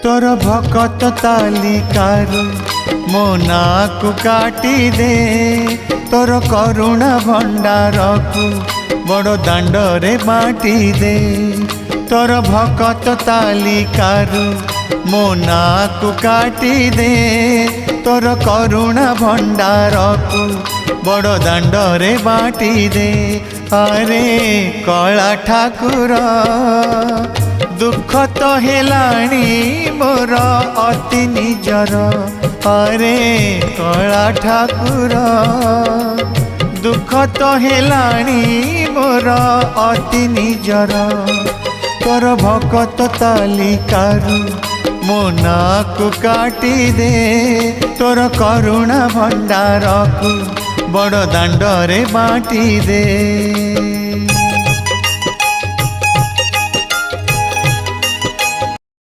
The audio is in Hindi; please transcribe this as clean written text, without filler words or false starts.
तोर भकत तालिकारु मो नाकु काटी दे तोर करुणा भंडार को बड़ दांडरे बाटी दे। तोर भकत तालिकारु मो नाकु काटी दे तोर करुणा भंडार को बड़ दांडरे बाटी दे। अरे कला ठाकुर दुख तो हेलाणी मोर अति निजर। अरे कला ठाकुर दुख तो हेलाणी मोर अति निजर। तोर भकत तालिकारु मो नाकु काटी दे तोर करुणा भंडार को बड़ दांडरे बाटी दे।